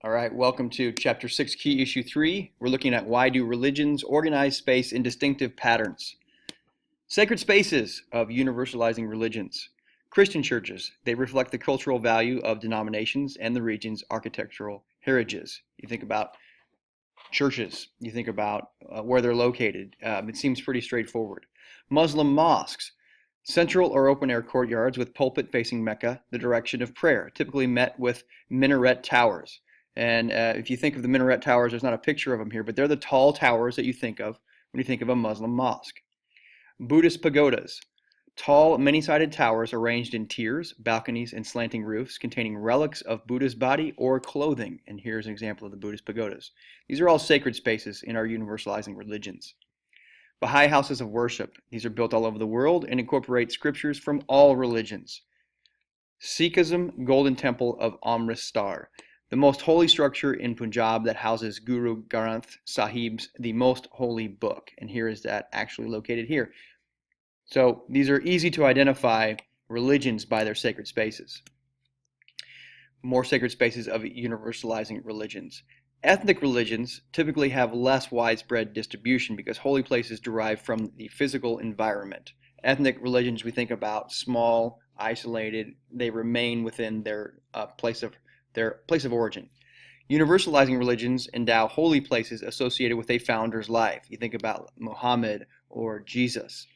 All right, welcome to Chapter 6, Key Issue 3. We're looking at why do religions organize space in distinctive patterns. Sacred spaces of universalizing religions. Christian churches, they reflect the cultural value of denominations and the region's architectural heritages. You think about churches, you think about where they're located. It seems pretty straightforward. Muslim mosques, central or open-air courtyards with pulpit facing Mecca, the direction of prayer, typically met with minaret towers. And if you think of the minaret towers, there's not a picture of them here, but they're the tall towers that you think of when you think of a Muslim mosque. Buddhist pagodas, tall, many-sided towers arranged in tiers, balconies, and slanting roofs containing relics of Buddha's body or clothing. And here's an example of the Buddhist pagodas. These are all sacred spaces in our universalizing religions. Baha'i houses of worship. These are built all over the world and incorporate scriptures from all religions. Sikhism, Golden Temple of Amritsar, the most holy structure in Punjab that houses Guru Granth Sahib's The Most Holy Book. And here is that actually located here. So these are easy to identify religions by their sacred spaces. More sacred spaces of universalizing religions. Ethnic religions typically have less widespread distribution because holy places derive from the physical environment. Ethnic religions, we think about small, isolated, they remain within their place of origin. Universalizing religions endow holy places associated with a founder's life. You think about Muhammad or Jesus.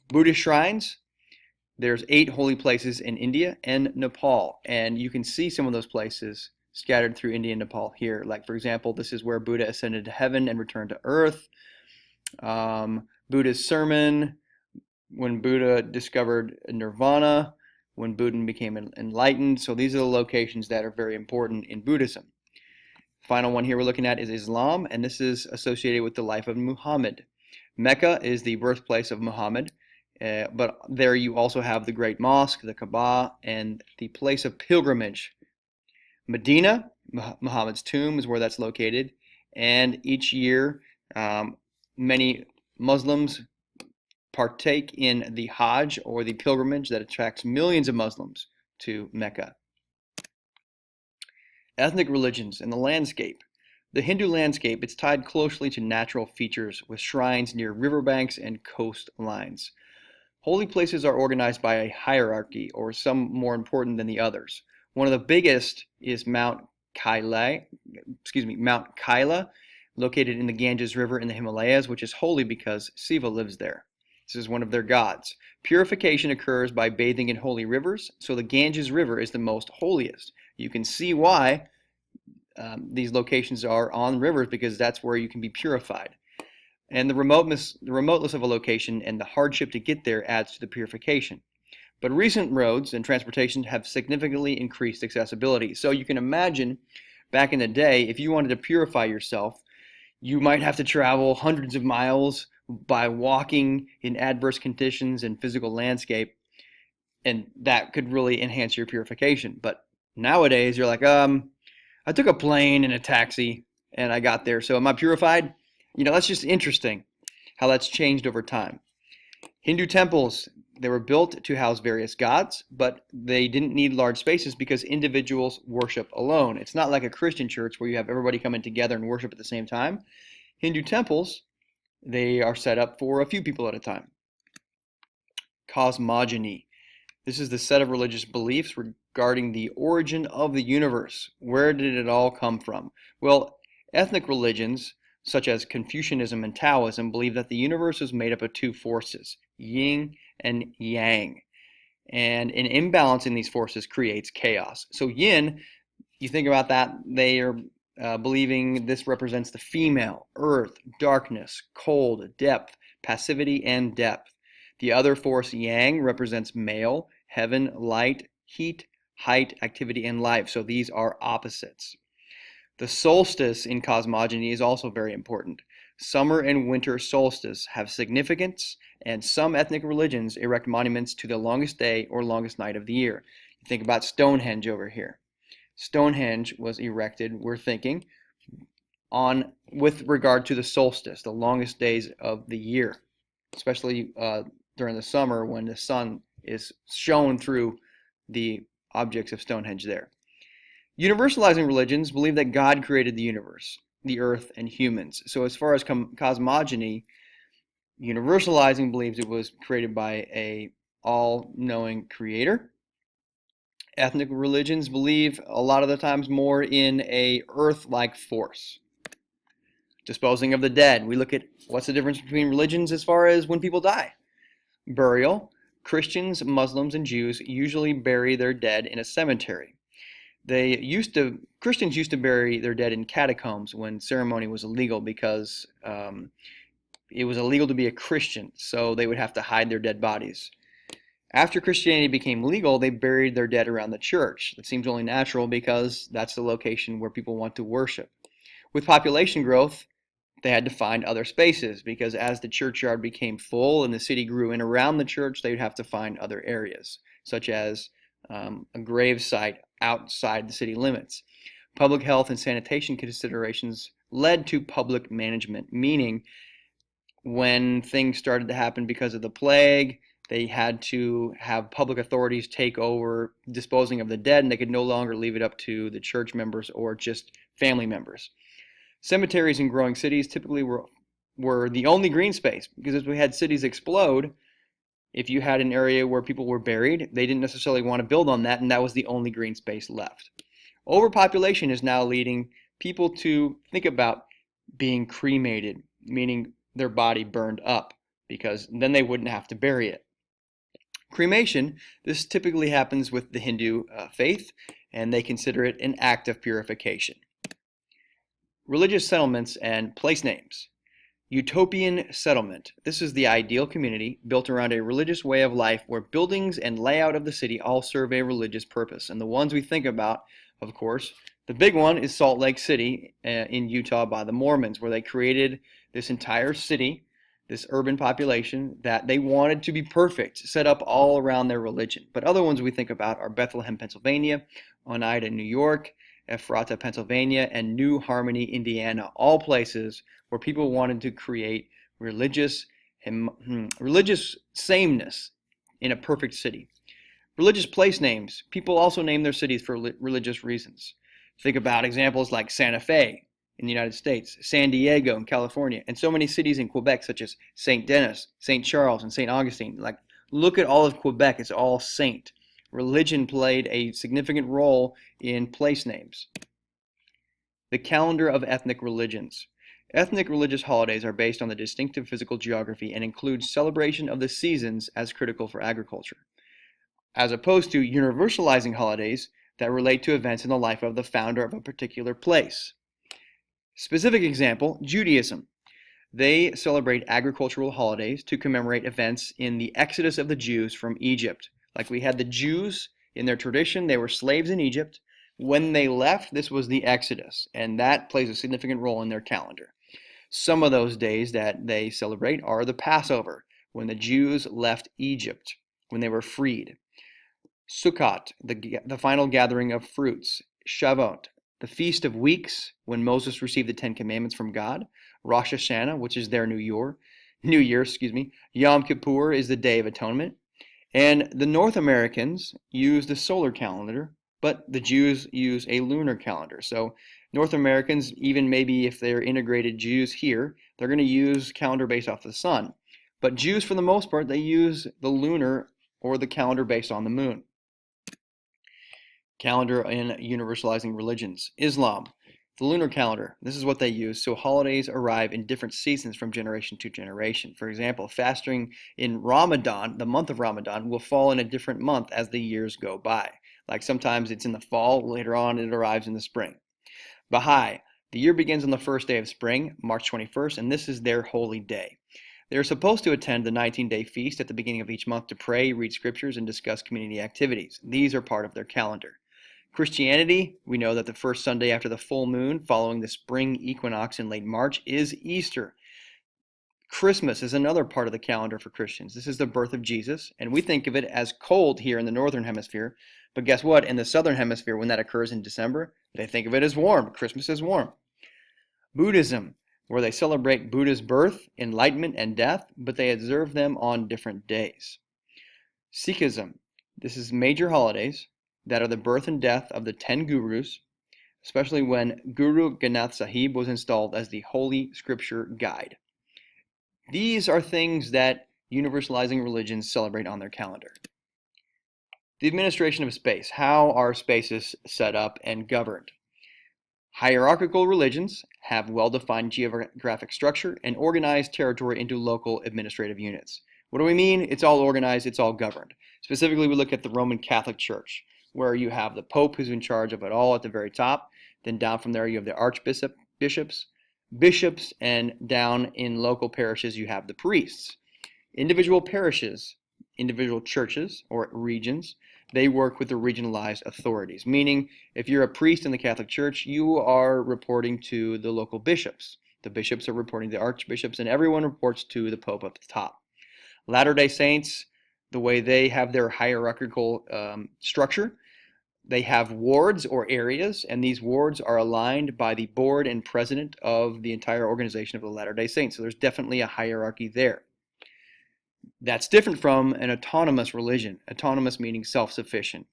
Buddhist shrines, there's 8 holy places in India and Nepal, and you can see some of those places scattered through India and Nepal here. Like, for example, this is where Buddha ascended to heaven and returned to earth. Buddha's sermon, when Buddha discovered nirvana, when Buddha became enlightened. So these are the locations that are very important in Buddhism. Final one here we're looking at is Islam, and this is associated with the life of Muhammad. Mecca is the birthplace of Muhammad, but there you also have the Great Mosque, the Kaaba, and the place of pilgrimage. Medina, Muhammad's tomb, is where that's located, and each year many Muslims partake in the Hajj, or the pilgrimage that attracts millions of Muslims to Mecca. Ethnic religions and the landscape. The Hindu landscape, it's tied closely to natural features with shrines near riverbanks and coastlines. Holy places are organized by a hierarchy, or some more important than the others. One of the biggest is Mount Kaila, located in the Ganges River in the Himalayas, which is holy because Shiva lives there. This is one of their gods. Purification occurs by bathing in holy rivers, so the Ganges River is the most holiest. You can see why these locations are on rivers, because that's where you can be purified. And the remoteness of a location and the hardship to get there adds to the purification. But recent roads and transportation have significantly increased accessibility. So you can imagine back in the day, if you wanted to purify yourself, you might have to travel hundreds of miles by walking in adverse conditions and physical landscape, and that could really enhance your purification. But nowadays, you're like, I took a plane and a taxi, and I got there, so am I purified? That's just interesting how that's changed over time. Hindu temples, they were built to house various gods, but they didn't need large spaces because individuals worship alone. It's not like a Christian church where you have everybody coming together and worship at the same time. Hindu temples, they are set up for a few people at a time. Cosmogony. This is the set of religious beliefs regarding the origin of the universe. Where did it all come from? Well, ethnic religions, such as Confucianism and Taoism, believe that the universe is made up of 2 forces, yin and yang. And an imbalance in these forces creates chaos. So yin, you think about that, they are believing this represents the female, earth, darkness, cold, depth, passivity, and depth. The other force, yang, represents male, heaven, light, heat, height, activity, and life. So these are opposites. The solstice in cosmogony is also very important. Summer and winter solstice have significance, and some ethnic religions erect monuments to the longest day or longest night of the year. You think about Stonehenge over here. Stonehenge was erected, we're thinking, with regard to the solstice, the longest days of the year, especially during the summer when the sun is shown through the objects of Stonehenge there. Universalizing religions believe that God created the universe, the earth, and humans. So as far as cosmogony, universalizing believes it was created by a all-knowing creator. Ethnic religions believe a lot of the times more in a earth-like force. Disposing of the dead. We look at what's the difference between religions as far as when people die. Burial. Christians, Muslims, and Jews usually bury their dead in a cemetery. Christians used to bury their dead in catacombs when ceremony was illegal because it was illegal to be a Christian, so they would have to hide their dead bodies. After Christianity became legal, they buried their dead around the church. That seems only natural because that's the location where people want to worship. With population growth, they had to find other spaces because as the churchyard became full and the city grew in around the church, they would have to find other areas, such as a grave site outside the city limits. Public health and sanitation considerations led to public management, meaning when things started to happen because of the plague, they had to have public authorities take over disposing of the dead, and they could no longer leave it up to the church members or just family members. Cemeteries in growing cities typically were the only green space because as we had cities explode, if you had an area where people were buried, they didn't necessarily want to build on that, and that was the only green space left. Overpopulation is now leading people to think about being cremated, meaning their body burned up, because then they wouldn't have to bury it. Cremation, this typically happens with the Hindu faith, and they consider it an act of purification. Religious settlements and place names. Utopian settlement. This is the ideal community built around a religious way of life where buildings and layout of the city all serve a religious purpose. And the ones we think about, of course, the big one is Salt Lake City in Utah by the Mormons, where they created this entire city, this urban population that they wanted to be perfect, set up all around their religion. But other ones we think about are Bethlehem, Pennsylvania, Oneida, New York, Ephrata, Pennsylvania, and New Harmony, Indiana, all places where people wanted to create religious sameness in a perfect city. Religious place names. People also name their cities for religious reasons. Think about examples like Santa Fe in the United States, San Diego in California, and so many cities in Quebec such as St. Denis, St. Charles, and St. Augustine. Like, look at all of Quebec, it's all saint. Religion played a significant role in place names. The calendar of ethnic religions. Ethnic religious holidays are based on the distinctive physical geography and include celebration of the seasons as critical for agriculture, as opposed to universalizing holidays that relate to events in the life of the founder of a particular place. Specific example, Judaism. They celebrate agricultural holidays to commemorate events in the exodus of the Jews from Egypt. Like we had the Jews in their tradition, they were slaves in Egypt. When they left, this was the Exodus, and that plays a significant role in their calendar. Some of those days that they celebrate are the Passover, when the Jews left Egypt, when they were freed. Sukkot, the final gathering of fruits. Shavuot, the Feast of Weeks, when Moses received the Ten Commandments from God. Rosh Hashanah, which is their New Year. Yom Kippur is the Day of Atonement. And the North Americans use the solar calendar, but the Jews use a lunar calendar. So North Americans, even maybe if they're integrated Jews here, they're going to use calendar based off the sun. But Jews, for the most part, they use the lunar or the calendar based on the moon. Calendar in universalizing religions. Islam, the lunar calendar. This is what they use. So holidays arrive in different seasons from generation to generation. For example, fasting in Ramadan, the month of Ramadan, will fall in a different month as the years go by. Like sometimes it's in the fall, later on it arrives in the spring. Baha'i, the year begins on the first day of spring, March 21st, and this is their holy day. They are supposed to attend the 19-day feast at the beginning of each month to pray, read scriptures, and discuss community activities. These are part of their calendar. Christianity, we know that the first Sunday after the full moon following the spring equinox in late March is Easter. Christmas is another part of the calendar for Christians. This is the birth of Jesus, and we think of it as cold here in the northern hemisphere. But guess what? In the southern hemisphere, when that occurs in December, they think of it as warm. Christmas is warm. Buddhism, where they celebrate Buddha's birth, enlightenment, and death, but they observe them on different days. Sikhism, this is major holidays that are the birth and death of the 10 gurus, especially when Guru Granth Sahib was installed as the Holy Scripture Guide. These are things that universalizing religions celebrate on their calendar. The administration of space. How are spaces set up and governed? Hierarchical religions have well-defined geographic structure and organize territory into local administrative units. What do we mean? It's all organized, it's all governed. Specifically, we look at the Roman Catholic Church, where you have the Pope who's in charge of it all at the very top. Then down from there, you have the bishops, and down in local parishes, you have the priests. Individual parishes, individual churches or regions, they work with the regionalized authorities, meaning if you're a priest in the Catholic Church, you are reporting to the local bishops. The bishops are reporting to the archbishops, and everyone reports to the Pope up the top. Latter-day Saints, the way they have their hierarchical structure, they have wards or areas, and these wards are aligned by the board and president of the entire organization of the Latter-day Saints. So there's definitely a hierarchy there. That's different from an autonomous religion, autonomous meaning self-sufficient.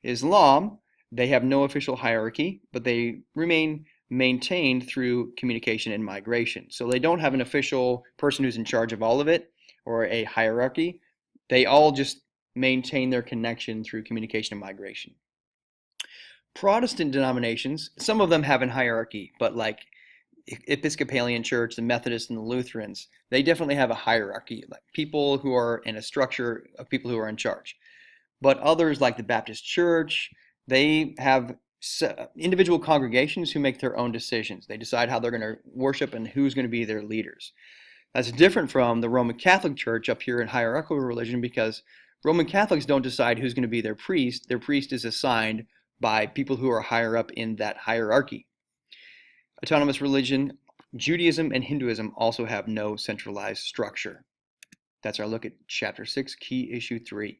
Islam, they have no official hierarchy, but they remain maintained through communication and migration. So they don't have an official person who's in charge of all of it or a hierarchy. They all just maintain their connection through communication and migration. Protestant denominations, some of them have a hierarchy, but like Episcopalian Church, the Methodists, and the Lutherans, they definitely have a hierarchy, like people who are in a structure of people who are in charge. But others, like the Baptist Church, they have individual congregations who make their own decisions. They decide how they're going to worship and who's going to be their leaders. That's different from the Roman Catholic Church up here in hierarchical religion, because Roman Catholics don't decide who's going to be their priest. Their priest is assigned by people who are higher up in that hierarchy. Autonomous religion, Judaism and Hinduism also have no centralized structure. That's our look at Chapter 6, Key Issue 3.